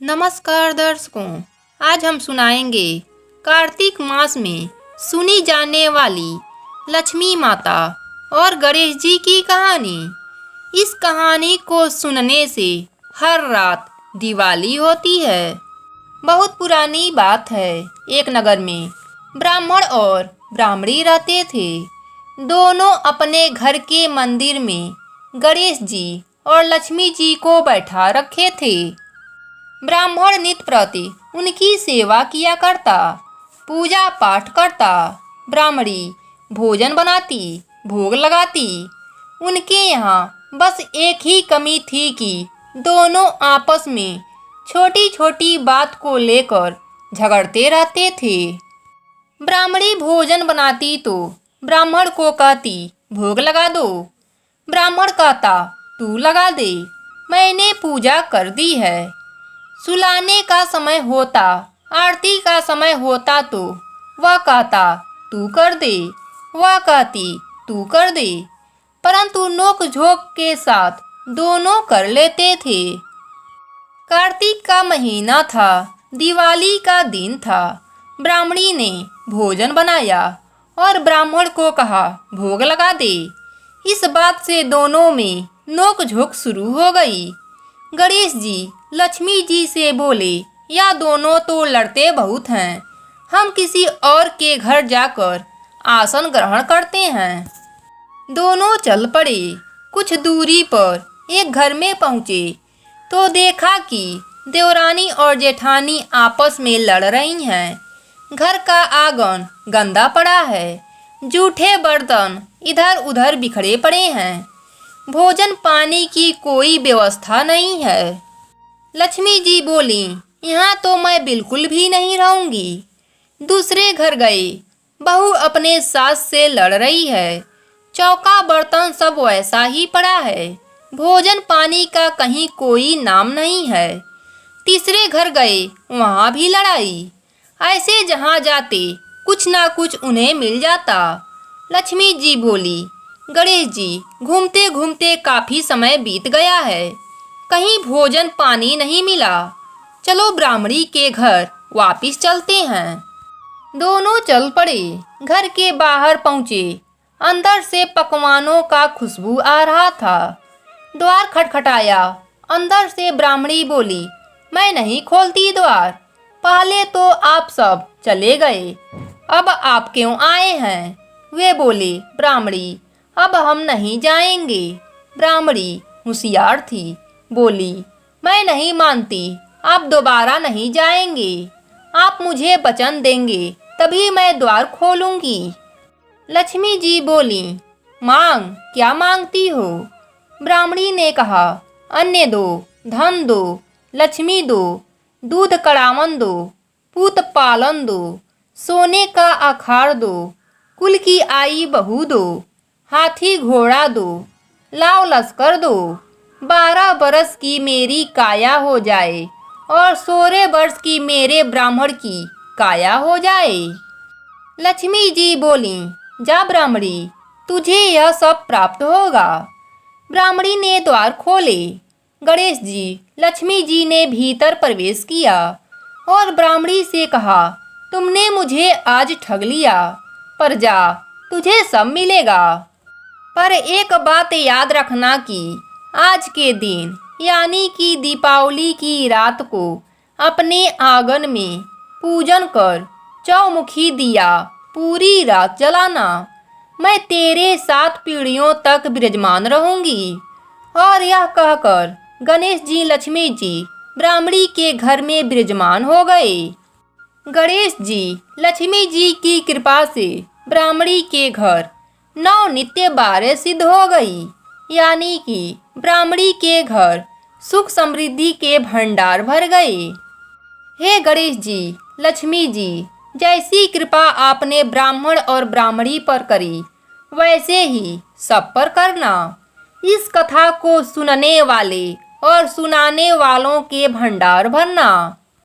नमस्कार दर्शकों, आज हम सुनाएंगे कार्तिक मास में सुनी जाने वाली लक्ष्मी माता और गणेश जी की कहानी। इस कहानी को सुनने से हर रात दिवाली होती है। बहुत पुरानी बात है, एक नगर में ब्राह्मण और ब्राह्मणी रहते थे। दोनों अपने घर के मंदिर में गणेश जी और लक्ष्मी जी को बैठा रखे थे। ब्राह्मण नित्य प्रति उनकी सेवा किया करता, पूजा पाठ करता। ब्राह्मणी भोजन बनाती, भोग लगाती। उनके यहाँ बस एक ही कमी थी कि दोनों आपस में छोटी छोटी बात को लेकर झगड़ते रहते थे। ब्राह्मणी भोजन बनाती तो ब्राह्मण को कहती, भोग लगा दो। ब्राह्मण कहता, तू लगा दे, मैंने पूजा कर दी है। सुलाने का समय होता, आरती का समय होता तो वह कहता, तू कर दे। वह कहती, तू कर दे। परंतु नोक झोंक के साथ दोनों कर लेते थे। कार्तिक का महीना था, दिवाली का दिन था। ब्राह्मणी ने भोजन बनाया और ब्राह्मण को कहा, भोग लगा दे। इस बात से दोनों में नोक झोंक शुरू हो गई। गणेश जी लक्ष्मी जी से बोले, या दोनों तो लड़ते बहुत हैं, हम किसी और के घर जाकर आसन ग्रहण करते हैं। दोनों चल पड़े। कुछ दूरी पर एक घर में पहुँचे तो देखा कि देवरानी और जेठानी आपस में लड़ रही हैं। घर का आंगन गंदा पड़ा है, जूठे बर्तन इधर उधर बिखरे पड़े हैं। भोजन पानी की कोई व्यवस्था नहीं है। लक्ष्मी जी बोली, यहाँ तो मैं बिल्कुल भी नहीं रहूँगी। दूसरे घर गए, बहू अपने सास से लड़ रही है। चौका बर्तन सब वैसा ही पड़ा है, भोजन पानी का कहीं कोई नाम नहीं है। तीसरे घर गए, वहाँ भी लड़ाई। ऐसे जहाँ जाते कुछ ना कुछ उन्हें मिल जाता। लक्ष्मी जी बोली, गणेश जी घूमते घूमते काफी समय बीत गया है, कहीं भोजन पानी नहीं मिला। चलो ब्राह्मणी के घर वापिस चलते हैं। दोनों चल पड़े। घर के बाहर पहुँचे। अंदर से पकवानों का खुशबू आ रहा था। द्वार खटखटाया। अंदर से ब्राह्मणी बोली, मैं नहीं खोलती द्वार, पहले तो आप सब चले गए, अब आप क्यों आए हैं? वे बोले, ब्राह्मणी अब हम नहीं जाएंगे। ब्राह्मणी होशियार थी, बोली, मैं नहीं मानती, आप दोबारा नहीं जाएंगे। आप मुझे वचन देंगे तभी मैं द्वार खोलूंगी। लक्ष्मी जी बोली, मांग, क्या मांगती हो? ब्राह्मणी ने कहा, अन्न दो, धन दो, लक्ष्मी दो, दूध कड़ावन दो, पूत पालन दो, सोने का अखाड़ दो, कुल की आई बहू दो, हाथी घोड़ा दो, लाव लश्कर दो, 12 बरस की मेरी काया हो जाए और 16 वर्ष की मेरे ब्राह्मण की काया हो जाए। लक्ष्मी जी बोली, जा ब्राह्मणी, तुझे यह सब प्राप्त होगा। ब्राह्मणी ने द्वार खोले। गणेश जी लक्ष्मी जी ने भीतर प्रवेश किया और ब्राह्मणी से कहा, तुमने मुझे आज ठग लिया, पर जा, तुझे सब मिलेगा। पर एक बात याद रखना कि आज के दिन यानी कि दीपावली की रात को अपने आंगन में पूजन कर चौमुखी दिया पूरी रात जलाना। मैं तेरे 7 पीढ़ियों तक विराजमान रहूंगी। और यह कहकर गणेश जी लक्ष्मी जी ब्राह्मणी के घर में विराजमान हो गए। गणेश जी लक्ष्मी जी की कृपा से ब्राह्मणी के घर 9 नित्य बारें सिद्ध हो गई, यानी कि ब्राह्मणी के घर सुख समृद्धि के भंडार भर गए। हे गणेश जी लक्ष्मी जी, जैसी कृपा आपने ब्राह्मण और ब्राह्मणी पर करी, वैसे ही सब पर करना। इस कथा को सुनने वाले और सुनाने वालों के भंडार भरना।